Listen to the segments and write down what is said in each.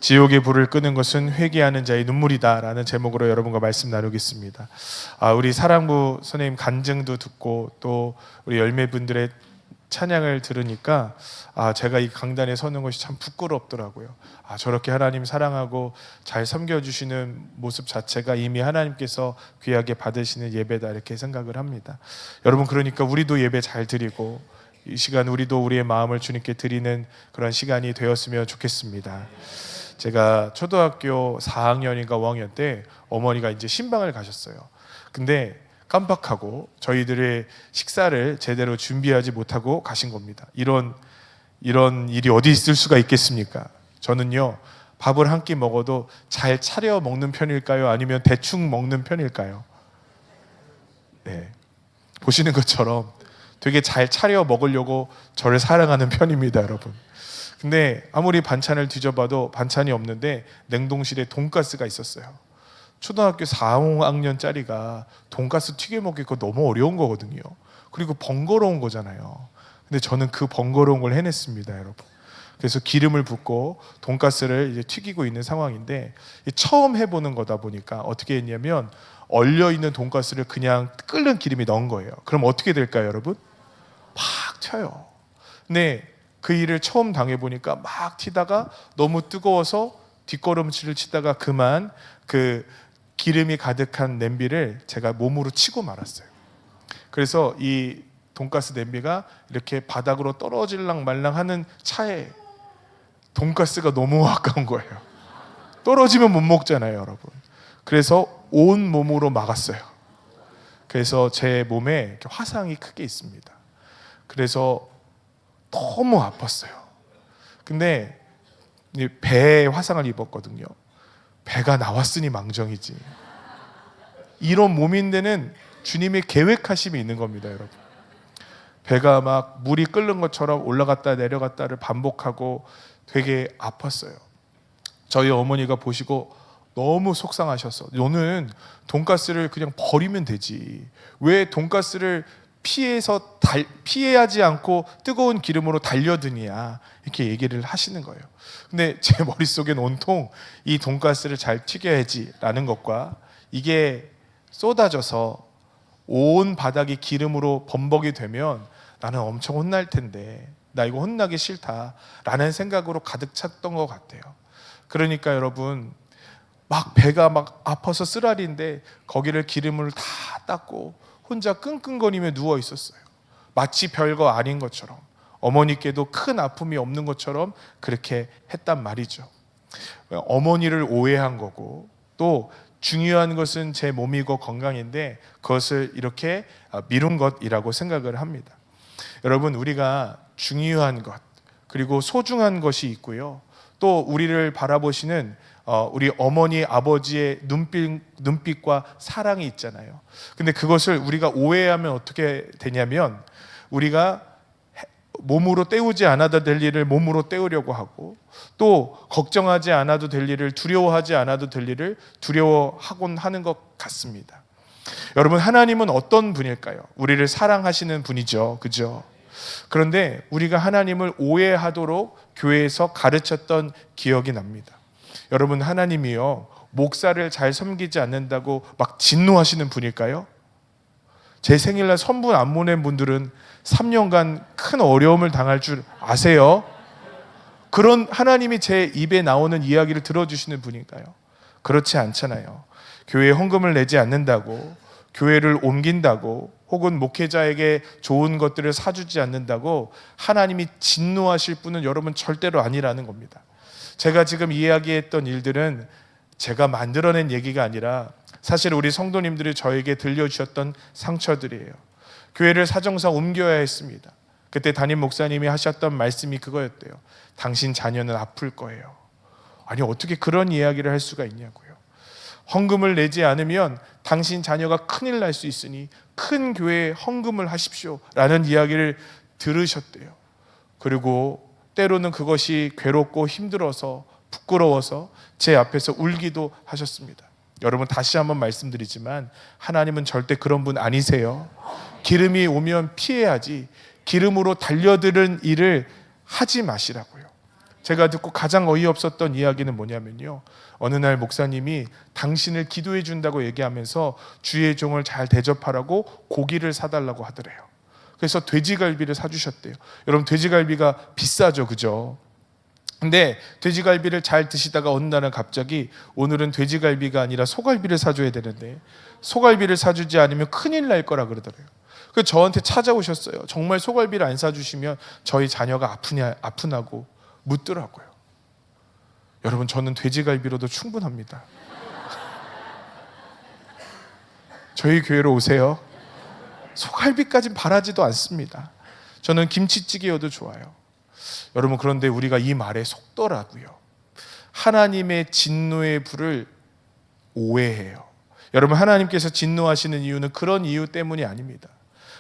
지옥의 불을 끄는 것은 회개하는 자의 눈물이다 라는 제목으로 여러분과 말씀 나누겠습니다. 우리 사랑부 선생님 간증도 듣고 또 우리 열매분들의 찬양을 들으니까 제가 이 강단에 서는 것이 참 부끄럽더라고요. 저렇게 하나님 사랑하고 잘 섬겨주시는 모습 자체가 이미 하나님께서 귀하게 받으시는 예배다 이렇게 생각을 합니다. 여러분, 그러니까 우리도 예배 잘 드리고 이 시간 우리도 우리의 마음을 주님께 드리는 그런 시간이 되었으면 좋겠습니다. 제가 초등학교 4학년인가 5학년 때 어머니가 이제 신방을 가셨어요. 근데 깜빡하고 저희들의 식사를 제대로 준비하지 못하고 가신 겁니다. 이런 일이 어디 있을 수가 있겠습니까? 저는요, 밥을 한 끼 먹어도 잘 차려 먹는 편일까요? 아니면 대충 먹는 편일까요? 네, 보시는 것처럼 되게 잘 차려 먹으려고 저를 사랑하는 편입니다, 여러분. 근데 아무리 반찬을 뒤져봐도 반찬이 없는데 냉동실에 돈가스가 있었어요. 초등학교 4학년짜리가 돈가스 튀겨 먹기가 너무 어려운 거거든요. 그리고 번거로운 거잖아요. 근데 저는 그 번거로운 걸 해냈습니다, 여러분. 그래서 기름을 붓고 돈가스를 이제 튀기고 있는 상황인데, 처음 해보는 거다 보니까 어떻게 했냐면 얼려있는 돈가스를 그냥 끓는 기름에 넣은 거예요. 그럼 어떻게 될까요, 여러분? 막 튀어요. 근데 그 일을 처음 당해보니까 막 튀다가 너무 뜨거워서 뒷걸음질을 치다가 그만 그 기름이 가득한 냄비를 제가 몸으로 치고 말았어요. 그래서 이 돈가스 냄비가 이렇게 바닥으로 떨어질랑 말랑 하는 차에 돈가스가 너무 아까운 거예요. 떨어지면 못 먹잖아요, 여러분. 그래서 온 몸으로 막았어요. 그래서 제 몸에 이렇게 화상이 크게 있습니다. 그래서 너무 아팠어요. 근데 배에 화상을 입었거든요. 배가 나왔으니 망정이지. 이런 몸인데는 주님의 계획하심이 있는 겁니다, 여러분. 배가 막 물이 끓는 것처럼 올라갔다 내려갔다를 반복하고 되게 아팠어요. 저희 어머니가 보시고 너무 속상하셔서, 너는 돈가스를 그냥 버리면 되지, 왜 돈가스를 피해하지 않고 뜨거운 기름으로 달려드냐, 이렇게 얘기를 하시는 거예요. 근데 제 머릿속엔 온통 이 돈가스를 잘 튀겨야지 라는 것과 이게 쏟아져서 온 바닥이 기름으로 범벅이 되면 나는 엄청 혼날 텐데 나 이거 혼나기 싫다 라는 생각으로 가득 찼던 것 같아요. 그러니까 여러분, 막 배가 막 아파서 쓰라린데 거기를 기름을 다 닦고 혼자 끙끙거리며 누워 있었어요. 마치 별거 아닌 것처럼, 어머니께도 큰 아픔이 없는 것처럼 그렇게 했단 말이죠. 어머니를 오해한 거고, 또 중요한 것은 제 몸이고 건강인데 그것을 이렇게 미룬 것이라고 생각을 합니다. 여러분, 우리가 중요한 것 그리고 소중한 것이 있고요, 또 우리를 바라보시는 우리 어머니 아버지의 눈빛과 사랑이 있잖아요. 근데 그것을 우리가 오해하면 어떻게 되냐면, 우리가 몸으로 때우지 않아도 될 일을 몸으로 때우려고 하고, 또 걱정하지 않아도 될 일을, 두려워하지 않아도 될 일을 두려워하곤 하는 것 같습니다. 여러분, 하나님은 어떤 분일까요? 우리를 사랑하시는 분이죠, 그죠? 그런데 우리가 하나님을 오해하도록 교회에서 가르쳤던 기억이 납니다. 여러분, 하나님이요, 목사를 잘 섬기지 않는다고 막 진노하시는 분일까요? 제 생일날 선물 안 보낸 분들은 3년간 큰 어려움을 당할 줄 아세요? 그런 하나님이 제 입에 나오는 이야기를 들어주시는 분인가요? 그렇지 않잖아요. 교회에 헌금을 내지 않는다고, 교회를 옮긴다고, 혹은 목회자에게 좋은 것들을 사주지 않는다고 하나님이 진노하실 분은 여러분 절대로 아니라는 겁니다. 제가 지금 이야기했던 일들은 제가 만들어낸 얘기가 아니라 사실 우리 성도님들이 저에게 들려주셨던 상처들이에요. 교회를 사정상 옮겨야 했습니다. 그때 담임 목사님이 하셨던 말씀이 그거였대요. 당신 자녀는 아플 거예요. 아니, 어떻게 그런 이야기를 할 수가 있냐고요. 헌금을 내지 않으면 당신 자녀가 큰일 날 수 있으니 큰 교회에 헌금을 하십시오 라는 이야기를 들으셨대요. 그리고 때로는 그것이 괴롭고 힘들어서 부끄러워서 제 앞에서 울기도 하셨습니다. 여러분, 다시 한번 말씀드리지만 하나님은 절대 그런 분 아니세요. 기름이 오면 피해야지 기름으로 달려드는 일을 하지 마시라고요. 제가 듣고 가장 어이없었던 이야기는 뭐냐면요, 어느 날 목사님이 당신을 기도해 준다고 얘기하면서 주의 종을 잘 대접하라고 고기를 사달라고 하더래요. 그래서 돼지갈비를 사주셨대요. 여러분, 돼지갈비가 비싸죠, 그죠? 근데 돼지갈비를 잘 드시다가 어느 날은 갑자기 오늘은 돼지갈비가 아니라 소갈비를 사줘야 되는데 소갈비를 사주지 않으면 큰일 날 거라 그러더래요. 그래서 저한테 찾아오셨어요. 정말 소갈비를 안 사주시면 저희 자녀가 아프냐고 묻더라고요. 여러분, 저는 돼지갈비로도 충분합니다. 저희 교회로 오세요. 소갈비까진 바라지도 않습니다. 저는 김치찌개여도 좋아요. 여러분, 그런데 우리가 이 말에 속더라고요. 하나님의 진노의 불을 오해해요. 여러분, 하나님께서 진노하시는 이유는 그런 이유 때문이 아닙니다.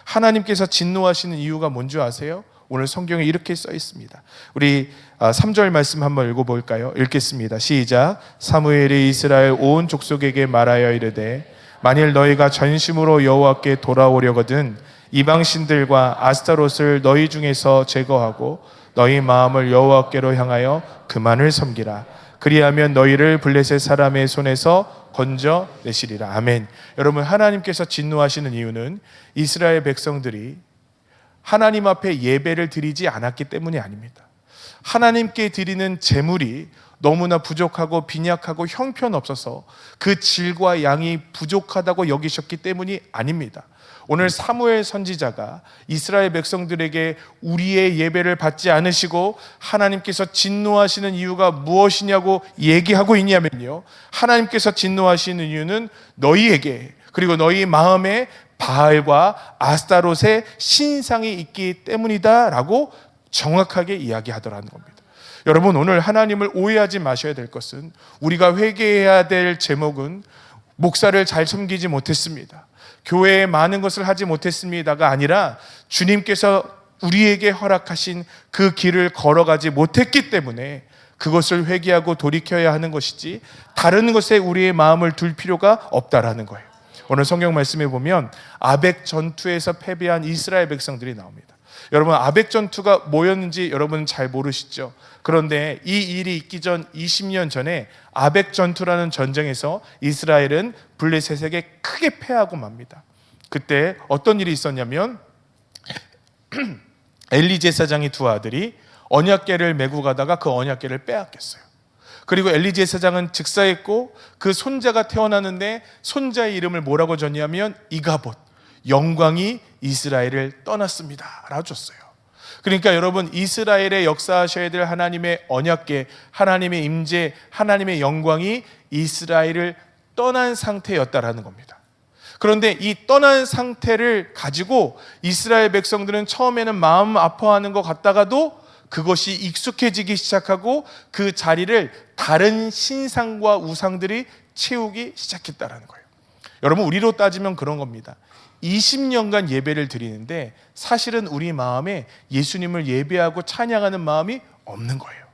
하나님께서 진노하시는 이유가 뭔지 아세요? 오늘 성경에 이렇게 써 있습니다. 우리 3절 말씀 한번 읽어볼까요? 읽겠습니다. 시작. 사무엘이 이스라엘 온 족속에게 말하여 이르되 만일 너희가 전심으로 여호와께 돌아오려거든 이방신들과 아스타롯을 너희 중에서 제거하고 너희 마음을 여호와께로 향하여 그만을 섬기라. 그리하면 너희를 블레셋 사람의 손에서 건져내시리라. 아멘. 여러분, 하나님께서 진노하시는 이유는 이스라엘 백성들이 하나님 앞에 예배를 드리지 않았기 때문이 아닙니다. 하나님께 드리는 제물이 너무나 부족하고 빈약하고 형편없어서 그 질과 양이 부족하다고 여기셨기 때문이 아닙니다. 오늘 사무엘 선지자가 이스라엘 백성들에게 우리의 예배를 받지 않으시고 하나님께서 진노하시는 이유가 무엇이냐고 얘기하고 있냐면요, 하나님께서 진노하시는 이유는 너희에게, 그리고 너희 마음에 바알과 아스타롯의 신상이 있기 때문이다 라고 정확하게 이야기하더라는 겁니다. 여러분, 오늘 하나님을 오해하지 마셔야 될 것은, 우리가 회개해야 될 제목은 목사를 잘 섬기지 못했습니다, 교회에 많은 것을 하지 못했습니다가 아니라 주님께서 우리에게 허락하신 그 길을 걸어가지 못했기 때문에 그것을 회개하고 돌이켜야 하는 것이지 다른 것에 우리의 마음을 둘 필요가 없다라는 거예요. 오늘 성경 말씀에 보면 아벡 전투에서 패배한 이스라엘 백성들이 나옵니다. 여러분, 아벡 전투가 뭐였는지 여러분 잘 모르시죠? 그런데 이 일이 있기 전 20년 전에 아벡 전투라는 전쟁에서 이스라엘은 블레셋에게 크게 패하고 맙니다. 그때 어떤 일이 있었냐면 엘리 제사장의 두 아들이 언약궤를 메고 가다가 그 언약궤를 빼앗겼어요. 그리고 엘리 제사장은 즉사했고 그 손자가 태어나는데 손자의 이름을 뭐라고 줬냐면 이가봇, 영광이 이스라엘을 떠났습니다 라고 줬어요. 그러니까 여러분, 이스라엘의 역사하셔야 될 하나님의 언약궤, 하나님의 임재, 하나님의 영광이 이스라엘을 떠난 상태였다라는 겁니다. 그런데 이 떠난 상태를 가지고 이스라엘 백성들은 처음에는 마음 아파하는 것 같다가도 그것이 익숙해지기 시작하고 그 자리를 다른 신상과 우상들이 채우기 시작했다라는 거예요. 여러분, 우리로 따지면 그런 겁니다. 20년간 예배를 드리는데 사실은 우리 마음에 예수님을 예배하고 찬양하는 마음이 없는 거예요.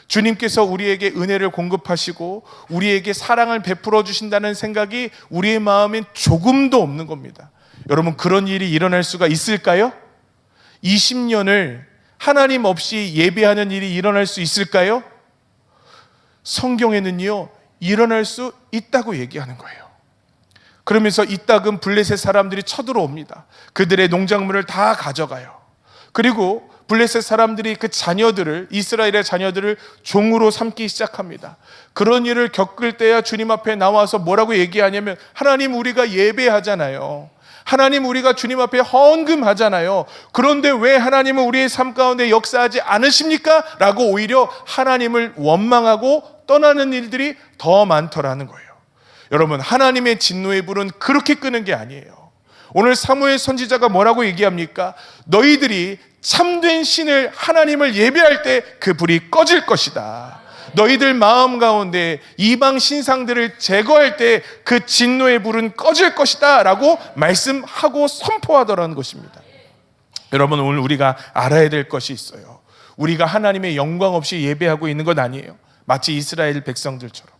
주님께서 우리에게 은혜를 공급하시고 우리에게 사랑을 베풀어 주신다는 생각이 우리의 마음엔 조금도 없는 겁니다. 여러분, 그런 일이 일어날 수가 있을까요? 20년을 하나님 없이 예배하는 일이 일어날 수 있을까요? 성경에는요, 일어날 수 있다고 얘기하는 거예요. 그러면서 이 땅은 블레셋 사람들이 쳐들어옵니다. 그들의 농작물을 다 가져가요. 그리고 블레셋 사람들이 그 자녀들을, 이스라엘의 자녀들을 종으로 삼기 시작합니다. 그런 일을 겪을 때야 주님 앞에 나와서 뭐라고 얘기하냐면, 하나님, 우리가 예배하잖아요. 하나님, 우리가 주님 앞에 헌금하잖아요. 그런데 왜 하나님은 우리의 삶 가운데 역사하지 않으십니까? 라고 오히려 하나님을 원망하고 떠나는 일들이 더 많더라는 거예요. 여러분, 하나님의 진노의 불은 그렇게 끄는 게 아니에요. 오늘 사무엘 선지자가 뭐라고 얘기합니까? 너희들이 참된 신을, 하나님을 예배할 때 그 불이 꺼질 것이다. 너희들 마음 가운데 이방 신상들을 제거할 때 그 진노의 불은 꺼질 것이다 라고 말씀하고 선포하더라는 것입니다. 여러분, 오늘 우리가 알아야 될 것이 있어요. 우리가 하나님의 영광 없이 예배하고 있는 것 아니에요. 마치 이스라엘 백성들처럼.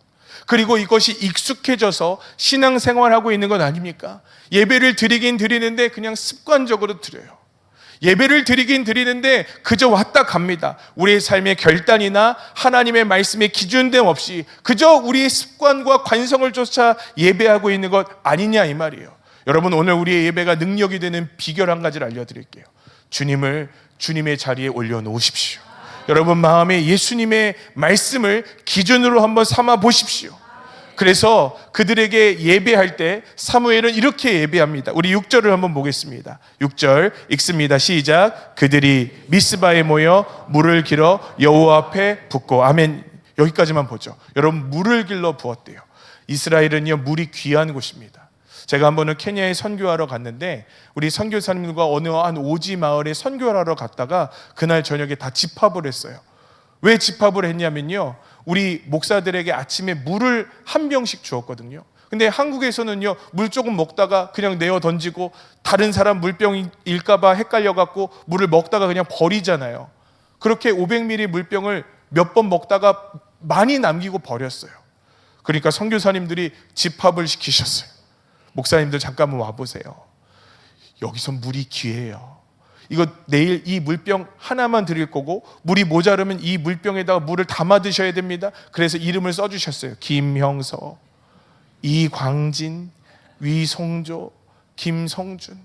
그리고 이것이 익숙해져서 신앙생활하고 있는 것 아닙니까? 예배를 드리긴 드리는데 그냥 습관적으로 드려요. 예배를 드리긴 드리는데 그저 왔다 갑니다. 우리의 삶의 결단이나 하나님의 말씀에 기준됨 없이 그저 우리의 습관과 관성을 쫓아 예배하고 있는 것 아니냐 이 말이에요. 여러분, 오늘 우리의 예배가 능력이 되는 비결 한 가지를 알려드릴게요. 주님을 주님의 자리에 올려놓으십시오. 여러분 마음에 예수님의 말씀을 기준으로 한번 삼아 보십시오. 그래서 그들에게 예배할 때 사무엘은 이렇게 예배합니다. 우리 6절을 한번 보겠습니다. 6절 읽습니다. 시작. 그들이 미스바에 모여 물을 길어 여호와 앞에 붓고. 아멘. 여기까지만 보죠. 여러분, 물을 길러 부었대요. 이스라엘은요, 물이 귀한 곳입니다. 제가 한 번은 케냐에 선교하러 갔는데 우리 선교사님들과 어느 한 오지 마을에 선교하러 갔다가 그날 저녁에 다 집합을 했어요. 왜 집합을 했냐면요, 우리 목사들에게 아침에 물을 한 병씩 주었거든요. 근데 한국에서는요, 물 조금 먹다가 그냥 내어 던지고 다른 사람 물병일까봐 헷갈려갖고 물을 먹다가 그냥 버리잖아요. 그렇게 500ml 물병을 몇 번 먹다가 많이 남기고 버렸어요. 그러니까 선교사님들이 집합을 시키셨어요. 목사님들 잠깐만 와보세요. 여기서 물이 귀해요. 이거 내일 이 물병 하나만 드릴 거고 물이 모자르면 이 물병에다가 물을 담아 드셔야 됩니다. 그래서 이름을 써주셨어요. 김형서, 이광진, 위송조, 김성준.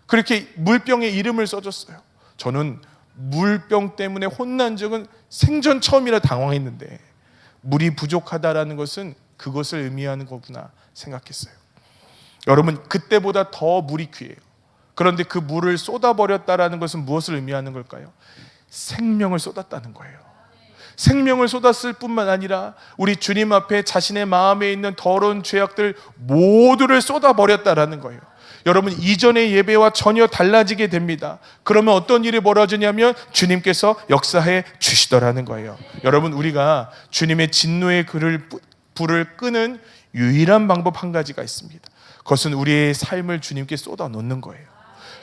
그렇게 물병에 이름을 써줬어요. 저는 물병 때문에 혼난 적은 생전 처음이라 당황했는데 물이 부족하다라는 것은 그것을 의미하는 거구나 생각했어요. 여러분, 그때보다 더 물이 귀해요. 그런데 그 물을 쏟아버렸다라는 것은 무엇을 의미하는 걸까요? 생명을 쏟았다는 거예요. 생명을 쏟았을 뿐만 아니라 우리 주님 앞에 자신의 마음에 있는 더러운 죄악들 모두를 쏟아버렸다라는 거예요. 여러분, 이전의 예배와 전혀 달라지게 됩니다. 그러면 어떤 일이 벌어지냐면 주님께서 역사해 주시더라는 거예요. 여러분, 우리가 주님의 진노의 불을 끄는 유일한 방법 한 가지가 있습니다. 그것은 우리의 삶을 주님께 쏟아 놓는 거예요.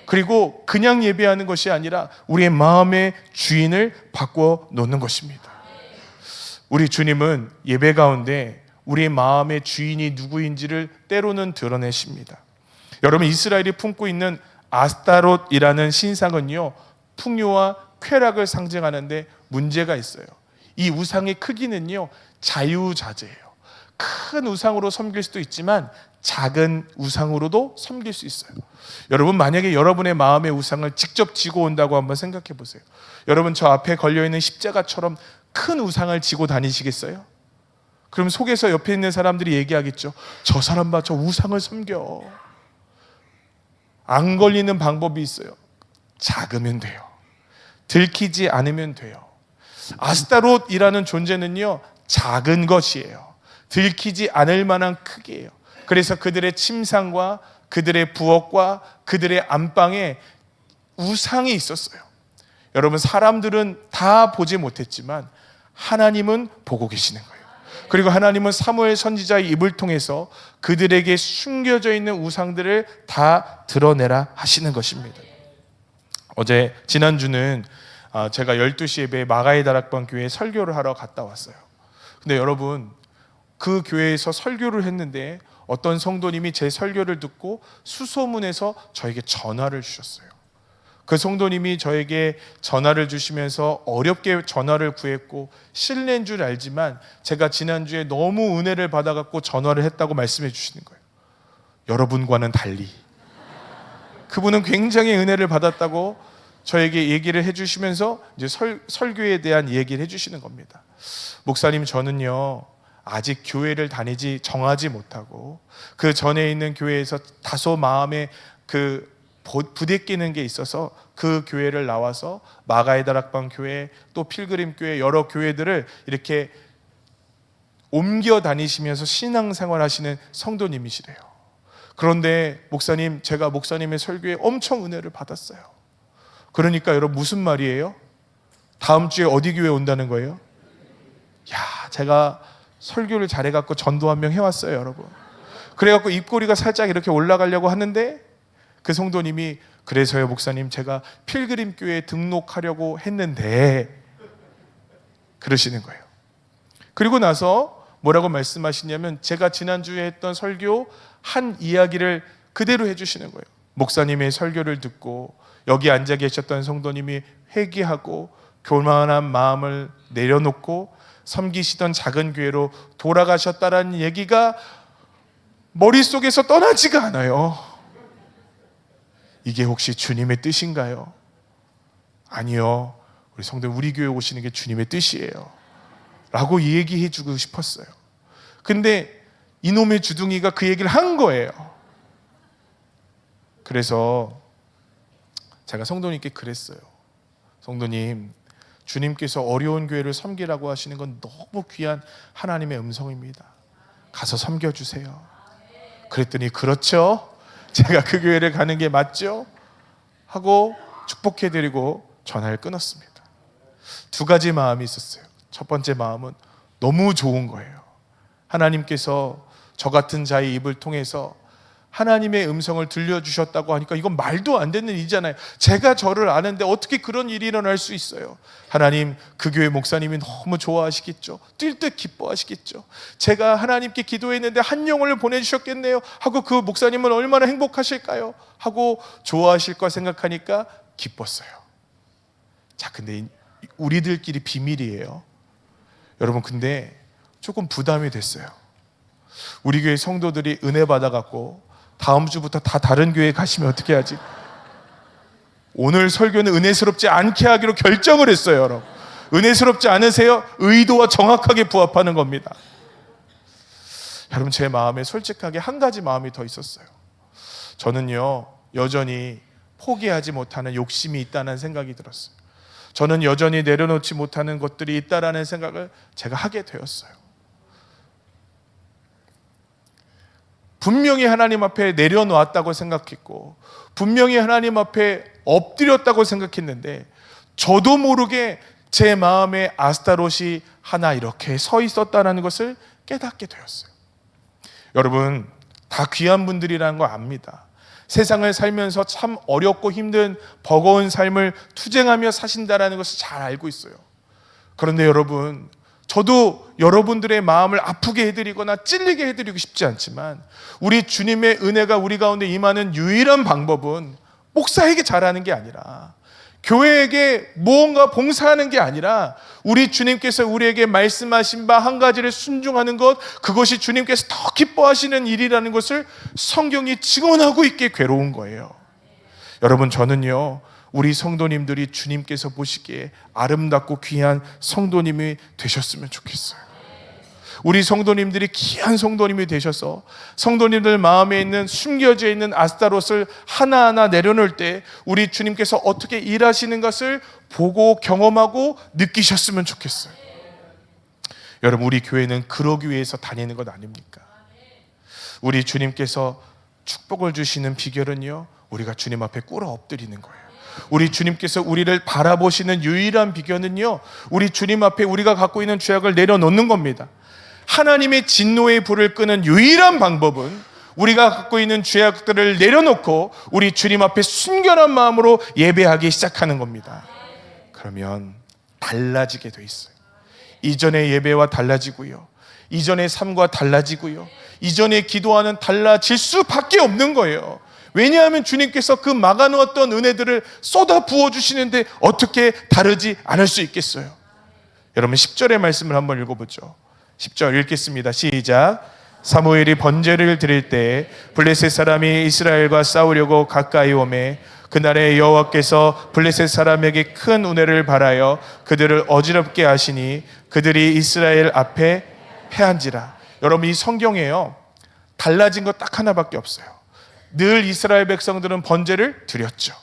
그리고 그냥 예배하는 것이 아니라 우리의 마음의 주인을 바꿔 놓는 것입니다. 우리 주님은 예배 가운데 우리의 마음의 주인이 누구인지를 때로는 드러내십니다. 여러분, 이스라엘이 품고 있는 아스타롯이라는 신상은요, 풍요와 쾌락을 상징하는데 문제가 있어요. 이 우상의 크기는요, 자유자재예요. 큰 우상으로 섬길 수도 있지만 작은 우상으로도 섬길 수 있어요. 여러분, 만약에 여러분의 마음의 우상을 직접 지고 온다고 한번 생각해 보세요. 여러분, 저 앞에 걸려있는 십자가처럼 큰 우상을 지고 다니시겠어요? 그럼 속에서 옆에 있는 사람들이 얘기하겠죠. 저 사람 봐, 저 우상을 섬겨. 안 걸리는 방법이 있어요. 작으면 돼요. 들키지 않으면 돼요. 아스타롯이라는 존재는요, 작은 것이에요. 들키지 않을 만한 크기예요. 그래서 그들의 침상과 그들의 부엌과 그들의 안방에 우상이 있었어요. 여러분, 사람들은 다 보지 못했지만 하나님은 보고 계시는 거예요. 그리고 하나님은 사무엘 선지자의 입을 통해서 그들에게 숨겨져 있는 우상들을 다 드러내라 하시는 것입니다. 지난주는 제가 12시 예배에 마가의 다락방 교회에 설교를 하러 갔다 왔어요. 근데 여러분, 그 교회에서 설교를 했는데 어떤 성도님이 제 설교를 듣고 수소문해서 저에게 전화를 주셨어요. 그 성도님이 저에게 전화를 주시면서 어렵게 전화를 구했고 실례인 줄 알지만 제가 지난주에 너무 은혜를 받아갖고 전화를 했다고 말씀해 주시는 거예요. 여러분과는 달리 그분은 굉장히 은혜를 받았다고 저에게 얘기를 해주시면서 이제 설교에 대한 얘기를 해주시는 겁니다. 목사님, 저는요 아직 교회를 다니지 정하지 못하고 그 전에 있는 교회에서 다소 마음에 부대끼는 게 있어서 그 교회를 나와서 마가의 다락방 교회 또 필그림 교회 여러 교회들을 이렇게 옮겨 다니시면서 신앙생활 하시는 성도님이시래요. 그런데 목사님, 제가 목사님의 설교에 엄청 은혜를 받았어요. 그러니까 여러분, 무슨 말이에요? 다음 주에 어디 교회 온다는 거예요? 제가 설교를 잘해갖고 전도 한 명 해왔어요, 여러분. 그래갖고 입꼬리가 살짝 이렇게 올라가려고 하는데 그 성도님이, 그래서요 목사님, 제가 필그림 교회에 등록하려고 했는데, 그러시는 거예요. 그리고 나서 뭐라고 말씀하시냐면 제가 지난주에 했던 설교 한 이야기를 그대로 해주시는 거예요. 목사님의 설교를 듣고 여기 앉아 계셨던 성도님이 회개하고 교만한 마음을 내려놓고 섬기시던 작은 교회로 돌아가셨다라는 얘기가 머릿속에서 떠나지가 않아요. 이게 혹시 주님의 뜻인가요? 아니요. 우리 성도 우리 교회 오시는 게 주님의 뜻이에요 라고 얘기해 주고 싶었어요. 근데 이놈의 주둥이가 그 얘기를 한 거예요. 그래서 제가 성도님께 그랬어요. 성도님, 주님께서 어려운 교회를 섬기라고 하시는 건 너무 귀한 하나님의 음성입니다. 가서 섬겨주세요. 그랬더니 그렇죠? 제가 그 교회를 가는 게 맞죠? 하고 축복해드리고 전화를 끊었습니다. 두 가지 마음이 있었어요. 첫 번째 마음은 너무 좋은 거예요. 하나님께서 저 같은 자의 입을 통해서 하나님의 음성을 들려주셨다고 하니까 이건 말도 안 되는 일이잖아요. 제가 저를 아는데 어떻게 그런 일이 일어날 수 있어요? 하나님, 그 교회 목사님이 너무 좋아하시겠죠. 뛸 때 기뻐하시겠죠. 제가 하나님께 기도했는데 한 영혼을 보내주셨겠네요 하고 그 목사님은 얼마나 행복하실까요? 하고 좋아하실 거 생각하니까 기뻤어요. 자, 근데 우리들끼리 비밀이에요. 여러분, 근데 조금 부담이 됐어요. 우리 교회 성도들이 은혜 받아갖고 다음 주부터 다 다른 교회에 가시면 어떻게 하지? 오늘 설교는 은혜스럽지 않게 하기로 결정을 했어요, 여러분. 은혜스럽지 않으세요? 의도와 정확하게 부합하는 겁니다. 여러분, 제 마음에 솔직하게 한 가지 마음이 더 있었어요. 저는요, 여전히 포기하지 못하는 욕심이 있다는 생각이 들었어요. 저는 여전히 내려놓지 못하는 것들이 있다라는 생각을 제가 하게 되었어요. 분명히 하나님 앞에 내려놓았다고 생각했고 분명히 하나님 앞에 엎드렸다고 생각했는데 저도 모르게 제 마음에 아스타롯이 하나 이렇게 서 있었다는 것을 깨닫게 되었어요. 여러분, 다 귀한 분들이라는 거 압니다. 세상을 살면서 참 어렵고 힘든 버거운 삶을 투쟁하며 사신다는 것을 잘 알고 있어요. 그런데 여러분, 저도 여러분들의 마음을 아프게 해드리거나 찔리게 해드리고 싶지 않지만 우리 주님의 은혜가 우리 가운데 임하는 유일한 방법은 목사에게 잘하는 게 아니라 교회에게 무언가 봉사하는 게 아니라 우리 주님께서 우리에게 말씀하신 바 한 가지를 순종하는 것, 그것이 주님께서 더 기뻐하시는 일이라는 것을 성경이 증언하고 있기에 괴로운 거예요. 여러분, 저는요, 우리 성도님들이 주님께서 보시기에 아름답고 귀한 성도님이 되셨으면 좋겠어요. 우리 성도님들이 귀한 성도님이 되셔서 성도님들 마음에 있는 숨겨져 있는 아스타롯을 하나하나 내려놓을 때 우리 주님께서 어떻게 일하시는 것을 보고 경험하고 느끼셨으면 좋겠어요. 여러분, 우리 교회는 그러기 위해서 다니는 것 아닙니까? 우리 주님께서 축복을 주시는 비결은요, 우리가 주님 앞에 꿇어 엎드리는 거예요. 우리 주님께서 우리를 바라보시는 유일한 비결은요, 우리 주님 앞에 우리가 갖고 있는 죄악을 내려놓는 겁니다. 하나님의 진노의 불을 끄는 유일한 방법은 우리가 갖고 있는 죄악들을 내려놓고 우리 주님 앞에 순결한 마음으로 예배하기 시작하는 겁니다. 그러면 달라지게 돼 있어요. 이전의 예배와 달라지고요, 이전의 삶과 달라지고요, 이전의 기도와는 달라질 수밖에 없는 거예요. 왜냐하면 주님께서 그 막아놓았던 은혜들을 쏟아 부어주시는데 어떻게 다르지 않을 수 있겠어요? 여러분, 10절의 말씀을 한번 읽어보죠. 10절 읽겠습니다. 시작. 사무엘이 번제를 드릴 때 블레셋 사람이 이스라엘과 싸우려고 가까이 오매 그날에 여호와께서 블레셋 사람에게 큰 은혜를 바라여 그들을 어지럽게 하시니 그들이 이스라엘 앞에 패한지라. 여러분, 이 성경에요, 달라진 것 딱 하나밖에 없어요. 늘 이스라엘 백성들은 번제를 드렸죠.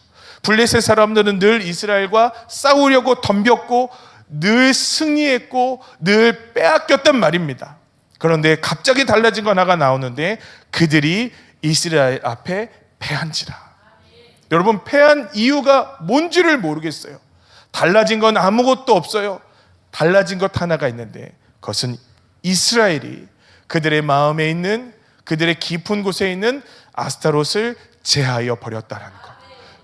블레셋 사람들은 늘 이스라엘과 싸우려고 덤볐고 늘 승리했고 늘 빼앗겼단 말입니다. 그런데 갑자기 달라진 거 하나가 나오는데 그들이 이스라엘 앞에 패한지라. 여러분, 패한 이유가 뭔지를 모르겠어요. 달라진 건 아무것도 없어요. 달라진 것 하나가 있는데 그것은 이스라엘이 그들의 마음에 있는, 그들의 깊은 곳에 있는 아스타롯을 제하여 버렸다라는 것.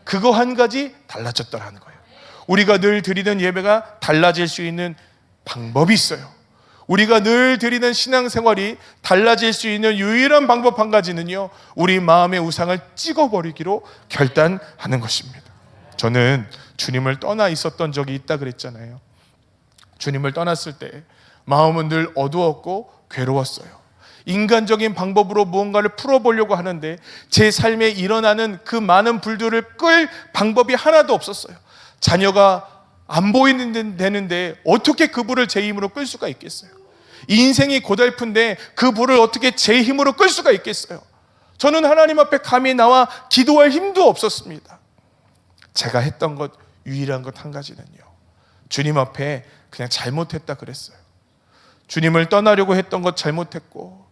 그거 한 가지 달라졌다라는 거예요. 우리가 늘 드리는 예배가 달라질 수 있는 방법이 있어요. 우리가 늘 드리는 신앙생활이 달라질 수 있는 유일한 방법 한 가지는요, 우리 마음의 우상을 찍어버리기로 결단하는 것입니다. 저는 주님을 떠나 있었던 적이 있다 그랬잖아요. 주님을 떠났을 때 마음은 늘 어두웠고 괴로웠어요. 인간적인 방법으로 무언가를 풀어보려고 하는데 제 삶에 일어나는 그 많은 불들을 끌 방법이 하나도 없었어요. 자녀가 안 보이는 되는데 어떻게 그 불을 제 힘으로 끌 수가 있겠어요? 인생이 고달픈데 그 불을 어떻게 제 힘으로 끌 수가 있겠어요? 저는 하나님 앞에 감히 나와 기도할 힘도 없었습니다. 제가 했던 것, 유일한 것 한 가지는요, 주님 앞에 그냥 잘못했다 그랬어요. 주님을 떠나려고 했던 것 잘못했고,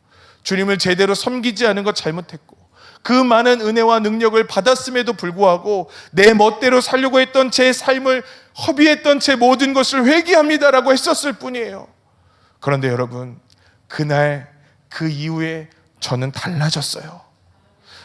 주님을 제대로 섬기지 않은 것 잘못했고, 그 많은 은혜와 능력을 받았음에도 불구하고 내 멋대로 살려고 했던 제 삶을 허비했던 제 모든 것을 회개합니다라고 했었을 뿐이에요. 그런데 여러분, 그날 그 이후에 저는 달라졌어요.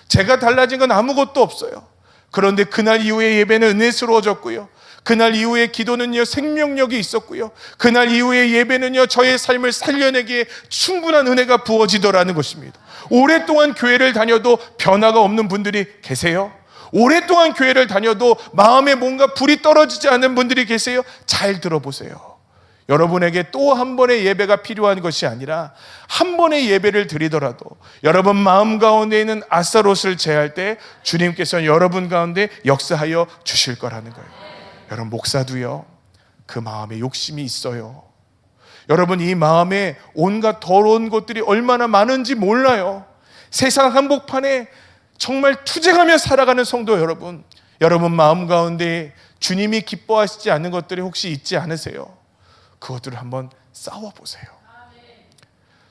제가 달라진 건 아무것도 없어요. 그런데 그날 이후에 예배는 은혜스러워졌고요, 그날 이후에 기도는요 생명력이 있었고요, 그날 이후에 예배는요 저의 삶을 살려내기에 충분한 은혜가 부어지더라는 것입니다. 오랫동안 교회를 다녀도 변화가 없는 분들이 계세요? 오랫동안 교회를 다녀도 마음에 뭔가 불이 떨어지지 않는 분들이 계세요? 잘 들어보세요. 여러분에게 또 한 번의 예배가 필요한 것이 아니라 한 번의 예배를 드리더라도 여러분 마음 가운데 있는 아스타롯을 제할 때 주님께서 여러분 가운데 역사하여 주실 거라는 거예요. 여러분, 목사도요 그 마음에 욕심이 있어요. 여러분, 이 마음에 온갖 더러운 것들이 얼마나 많은지 몰라요. 세상 한복판에 정말 투쟁하며 살아가는 성도 여러분, 여러분 마음 가운데 주님이 기뻐하시지 않는 것들이 혹시 있지 않으세요? 그것들을 한번 싸워보세요.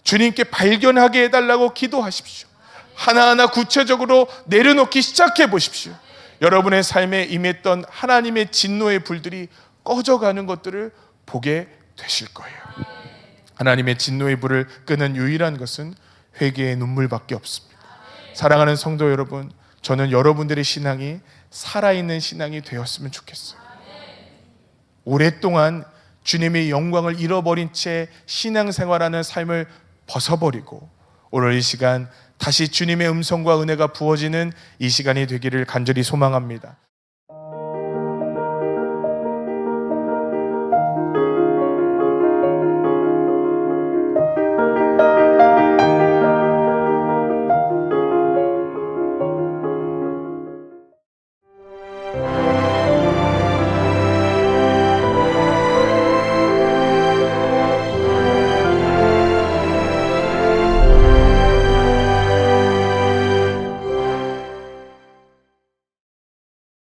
주님께 발견하게 해달라고 기도하십시오. 하나하나 구체적으로 내려놓기 시작해 보십시오. 여러분의 삶에 임했던 하나님의 진노의 불들이 꺼져가는 것들을 보게 되실 거예요. 하나님의 진노의 불을 끄는 유일한 것은 회개의 눈물밖에 없습니다. 사랑하는 성도 여러분, 저는 여러분들의 신앙이 살아있는 신앙이 되었으면 좋겠어요. 오랫동안 주님의 영광을 잃어버린 채 신앙생활하는 삶을 벗어버리고 오늘 이 시간 다시 주님의 음성과 은혜가 부어지는 이 시간이 되기를 간절히 소망합니다.